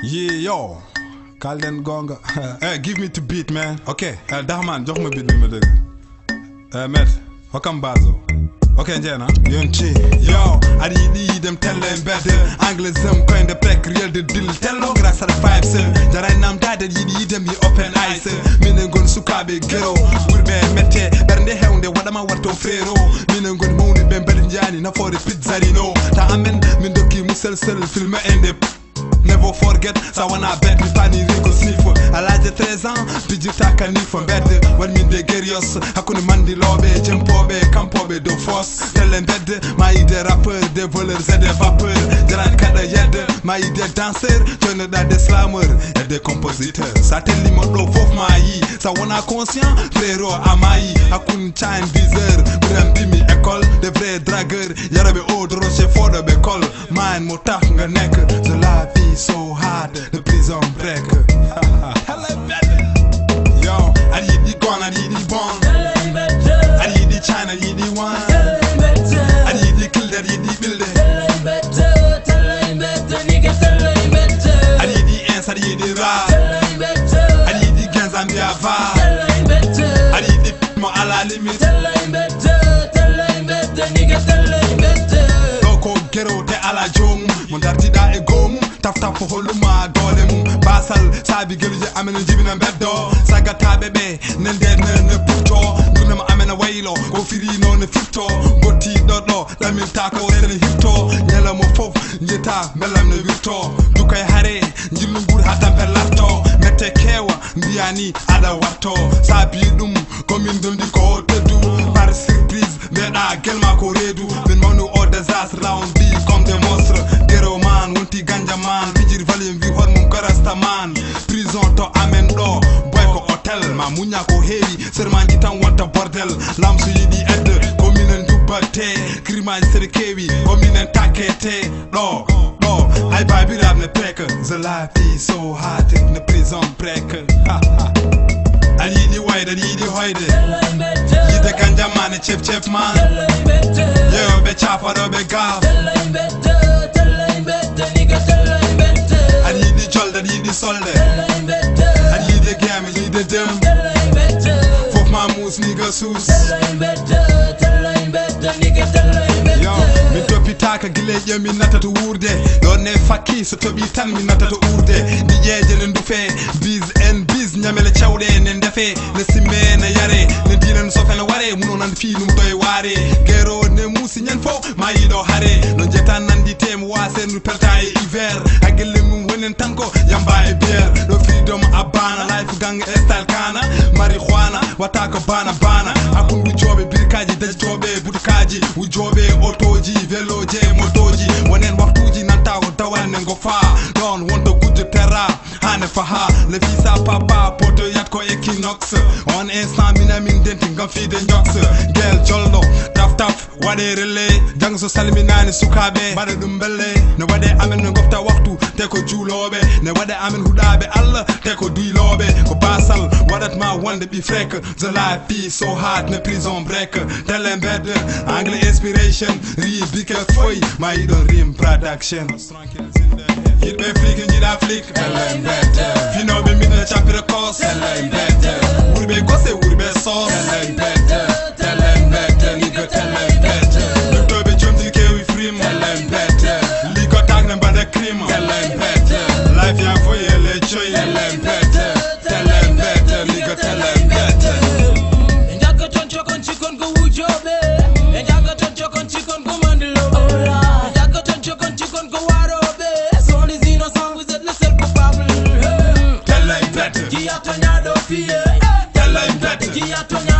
Yeah, yo. Kalden gonga. Hey, give me the beat, man. Okay. Dahman, jox ma beat bi ma deug. Met, wakam bazo. Okay, njena. Yonchi. Yo, adi di dem telle mbedde. Anglais coin de pek real de deal. Tello grâce à la vibes. Jaray nam dada di dem yi open eyes. Minen gon sukabe gero. Wurbe mette bernde hewnde wadama warto frero. Minen gon mawni be mbel njani na fore pizzarino. Ta amen min dokki musel film ende. Never forget, so when I bet me pani Rico sniff. À l'âge de 13 ans, Pidjita canif bed. When me de guerrios, hakuni mandi lobe, jumpobe, campobe de force. Tell them bed, my idée rappeur, des voleurs et des vapeurs. Jaran kada yed, my idée danseur, jeune da des slameurs et des compositeurs. Ça te limite au fof maï, ça on a conscient, frérot amaï. Hakuni chain bizarre, brem bimi école, des vrais dragueurs. Yarabe oud rocher fort de bécole, man motaf nga nek, the la vie. So hard, the prison break. Yo, I need the gun, I need the bomb. I need the China, I need the one. I need the kill, I need the building. I need the ants, I need the rap. I need the guns, I'm the avar. I need the people à la limite. Loko ghetto te ala jom, mon dartida e gom. Taf taf holuma dole mum basal sabi geluje amena jibina beddo sagata bebe nende ne putto dunama amena waylo ko firi no ne fitto gotti doddo lamin tako rene hitto nyela mo fof njeta melam ne wirto dukay hare jillu ngur hatam per larto mette kewa mbiani ada warto sabi dum komin dondi ko teddu par surprise beda gelma ko redu ben manu au désastre round bi comme des monstres gero man wonti ganja man pijir valim vi hormum karasta man prison to amen do boy ko hotel ma munya ko heewi serman di tan wonta bordel lamsu yidi edde ko minen dubbate crimage sere kewi ko minen takete do ay baby rap ne prek the life is so hard in the prison prek I need the white, I need the hoide. You the ganja man, chip man. You be chopper, you be gaff. I need the jolt, I need the solde. I need the game, I need the dim. Fuck my moose, nigga sus. Yo, mi topi taka gileje mi nata to urde. Don't ne faki so tobi tan mi nata to urde. Di jeje ne ndufe biz and biz nyamele chawde ne ndefe ne simme ne yare ne dinan so fena ware muno nan fi num doy ware gero ne musi nyen fo ma yido hare no jetan nandi tem wase nu perta e hiver agelle mum wonen tanko yamba e bier do freedom abana life gang style kana marijuana wataka bana akundu jobe birkaji dajtobe budkaji ujobe otoji veloje motoji wonen waktuji nanta ko dawane ngo fa don wonto gudde terra hane faha le fisa papa poto yatko equinox on instant minamin denti ngam fide nyox gel joldo taf wade relay jang so salminani sukabe bade dum belle ne wade amen ngofta waktu te ko julobe ne wade amen hudabe alla te ko duilobe ko basal wadat ma wonde bi frek the life is so hard ne prison break tell them better angle inspiration ri big foy my idol rim production Hit be flick and hit a flick, tell them better. Fino be minna chapter course, tell them better. Would be gosse, would be sauce, tell them better, nigga, tell them better. Look to be jumped in the we free, tell them better. Lick or tag them by the cream, tell them better. Life ya for you, let show you, tell them better, nigga, tell them better. And I got on chokon chicken go ujobe. And I got on chokon chicken go mandelo. And I got on chokon chicken go warobe. Tell them better. Gia Tonya do fear. Tell them better. Gia Tonya